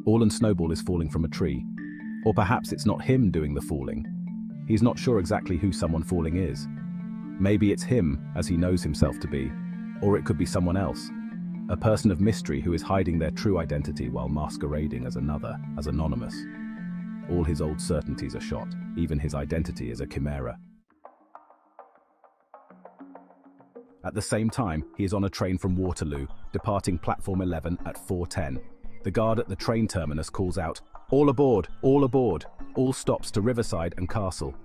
Orland Snowball is falling from a tree. Or perhaps it's not him doing the falling. He's not sure exactly who someone falling is. Maybe it's him, as he knows himself to be, or it could be someone else. A person of mystery who is hiding their true identity while masquerading as another, as anonymous. All his old certainties are shot. Even his identity is a chimera. At the same time, he is on a train from Waterloo, departing platform 11 at 4:10. The guard at the train terminus calls out, "All aboard! All aboard!" All stops to Riverside and Castle.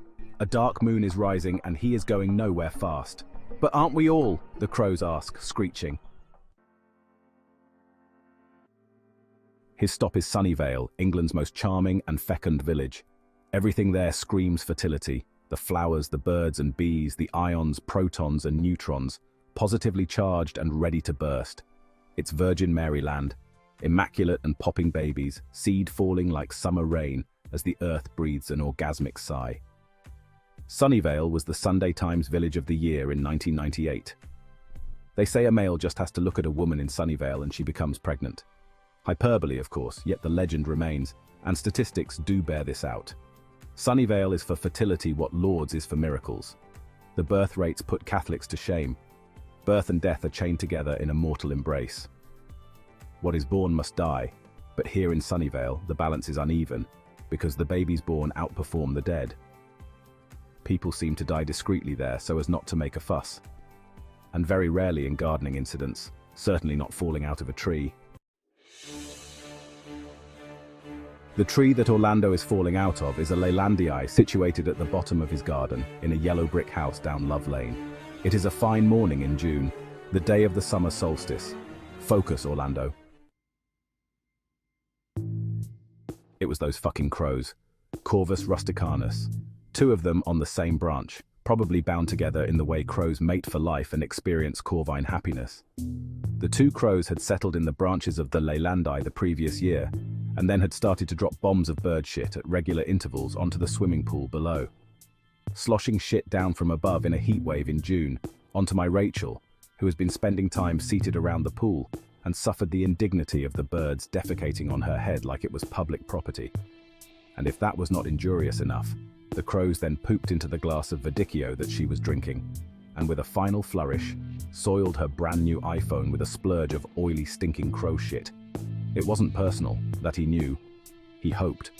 A dark moon is rising and he is going nowhere fast. "But aren't we all?" the crows ask, screeching. His stop is Sunnyvale, England's most charming and fecund village. Everything there screams fertility. The flowers, the birds and bees, the ions, protons and neutrons, positively charged and ready to burst. It's Virgin Maryland, immaculate and popping babies, seed falling like summer rain as the earth breathes an orgasmic sigh. Sunnyvale was the Sunday Times Village of the Year in 1998. They say a male just has to look at a woman in Sunnyvale and she becomes pregnant. Hyperbole, of course, yet the legend remains, and statistics do bear this out. Sunnyvale is for fertility what Lourdes is for miracles. The birth rates put Catholics to shame. Birth and death are chained together in a mortal embrace. What is born must die, but here in Sunnyvale, the balance is uneven, because the babies born outperform the dead. People seem to die discreetly there so as not to make a fuss. And very rarely in gardening incidents, certainly not falling out of a tree. The tree that Orlando is falling out of is a Leylandii situated at the bottom of his garden, in a yellow brick house down Love Lane. It is a fine morning in June, the day of the summer solstice. Focus, Orlando. It was those fucking crows. Corvus rusticanus. Two of them on the same branch, probably bound together in the way crows mate for life and experience corvine happiness. The two crows had settled in the branches of the Leylandii the previous year, and then had started to drop bombs of bird shit at regular intervals onto the swimming pool below. Sloshing shit down from above in a heatwave in June, onto my Rachel, who has been spending time seated around the pool and suffered the indignity of the birds defecating on her head like it was public property. And if that was not injurious enough, the crows then pooped into the glass of Verdicchio that she was drinking, and with a final flourish, soiled her brand new iPhone with a splurge of oily stinking crow shit. It wasn't personal, that he knew. He hoped.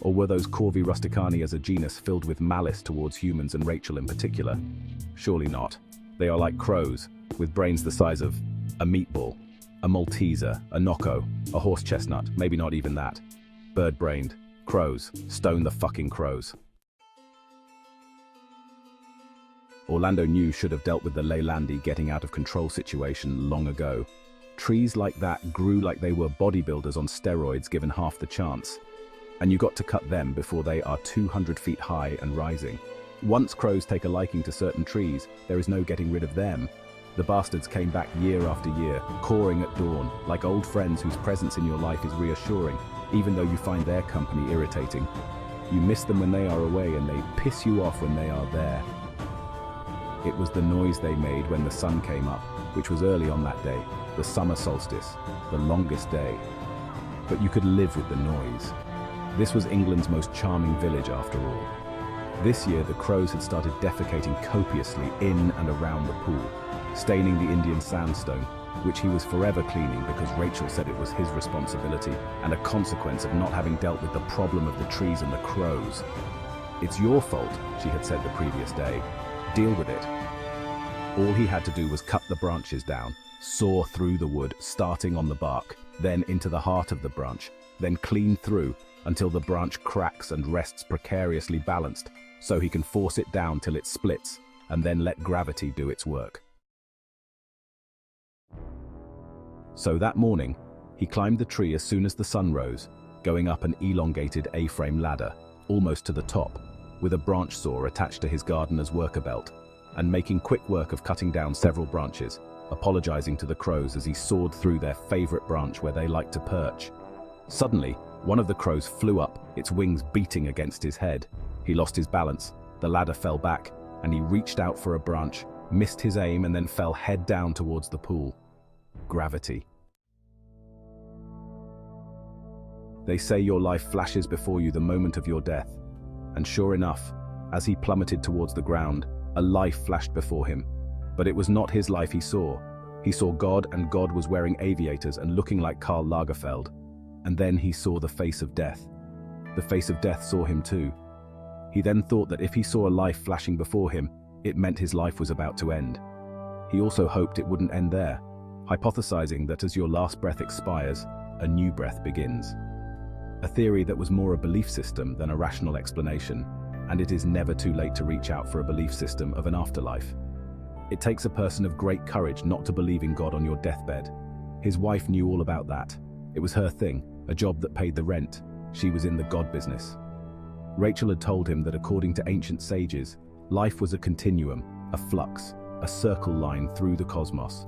Or were those Corvi rusticani as a genus filled with malice towards humans and Rachel in particular? Surely not. They are like crows, with brains the size of a meatball, a Malteser, a Nocco, a horse chestnut, maybe not even that. Bird-brained. Crows. Stone the fucking crows. Orlando knew should have dealt with the Leylandi getting out of control situation long ago. Trees like that grew like they were bodybuilders on steroids given half the chance. And you got to cut them before they are 200 feet high and rising. Once crows take a liking to certain trees, there is no getting rid of them. The bastards came back year after year, cawing at dawn, like old friends whose presence in your life is reassuring, even though you find their company irritating. You miss them when they are away and they piss you off when they are there. It was the noise they made when the sun came up, which was early on that day, the summer solstice, the longest day. But you could live with the noise. This was England's most charming village after all. This year the crows had started defecating copiously in and around the pool, staining the Indian sandstone, which he was forever cleaning because Rachel said it was his responsibility and a consequence of not having dealt with the problem of the trees and the crows. "It's your fault," she had said the previous day. "Deal with it." All he had to do was cut the branches down, saw through the wood, starting on the bark, then into the heart of the branch, then clean through until the branch cracks and rests precariously balanced, so he can force it down till it splits, and then let gravity do its work. So that morning, he climbed the tree as soon as the sun rose, going up an elongated A-frame ladder, almost to the top, with a branch saw attached to his gardener's worker belt, and making quick work of cutting down several branches, apologizing to the crows as he sawed through their favorite branch where they like to perch. Suddenly, one of the crows flew up, its wings beating against his head. He lost his balance, the ladder fell back, and he reached out for a branch, missed his aim and then fell head down towards the pool. Gravity. They say your life flashes before you the moment of your death. And sure enough, as he plummeted towards the ground, a life flashed before him. But it was not his life he saw. He saw God, and God was wearing aviators and looking like Karl Lagerfeld. And then he saw the face of death. The face of death saw him too. He then thought that if he saw a life flashing before him, it meant his life was about to end. He also hoped it wouldn't end there, hypothesizing that as your last breath expires, a new breath begins. A theory that was more a belief system than a rational explanation, and it is never too late to reach out for a belief system of an afterlife. It takes a person of great courage not to believe in God on your deathbed. His wife knew all about that. It was her thing, a job that paid the rent. She was in the God business. Rachel had told him that according to ancient sages, life was a continuum, a flux, a circle line through the cosmos.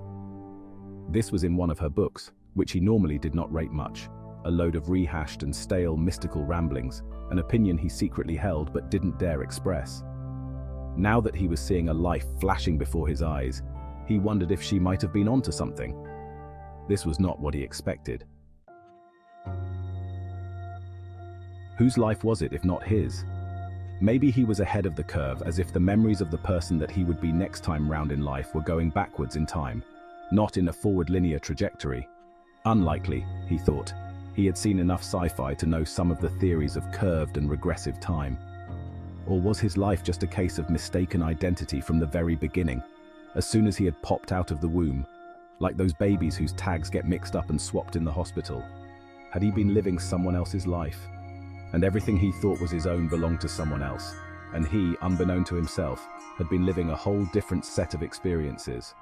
This was in one of her books, which he normally did not rate much, a load of rehashed and stale mystical ramblings, an opinion he secretly held but didn't dare express. Now that he was seeing a life flashing before his eyes, he wondered if she might have been onto something. This was not what he expected. Whose life was it if not his? Maybe he was ahead of the curve, as if the memories of the person that he would be next time round in life were going backwards in time, not in a forward linear trajectory. Unlikely, he thought. He had seen enough sci-fi to know some of the theories of curved and regressive time. Or was his life just a case of mistaken identity from the very beginning, as soon as he had popped out of the womb, like those babies whose tags get mixed up and swapped in the hospital? Had he been living someone else's life? And everything he thought was his own belonged to someone else, and he, unbeknown to himself, had been living a whole different set of experiences.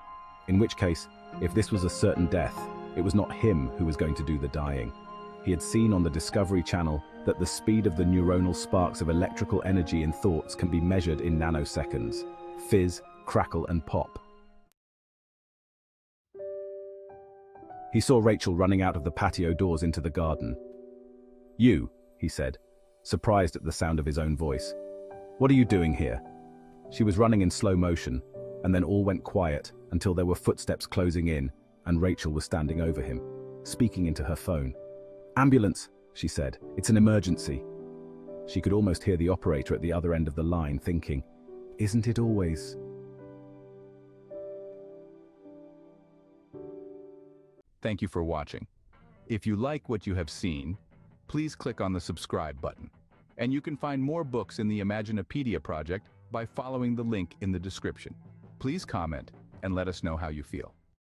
In which case, if this was a certain death, it was not him who was going to do the dying. He had seen on the Discovery Channel that the speed of the neuronal sparks of electrical energy in thoughts can be measured in nanoseconds. Fizz, crackle, and pop. He saw Rachel running out of the patio doors into the garden. "You," he said, surprised at the sound of his own voice. "What are you doing here?" She was running in slow motion, and then all went quiet until there were footsteps closing in, and Rachel was standing over him, speaking into her phone. "Ambulance," she said. "It's an emergency." She could almost hear the operator at the other end of the line thinking, "Isn't it always?" Thank you for watching. If you like what you have seen, please click on the subscribe button. And you can find more books in the Imaginopedia project by following the link in the description. Please comment and let us know how you feel.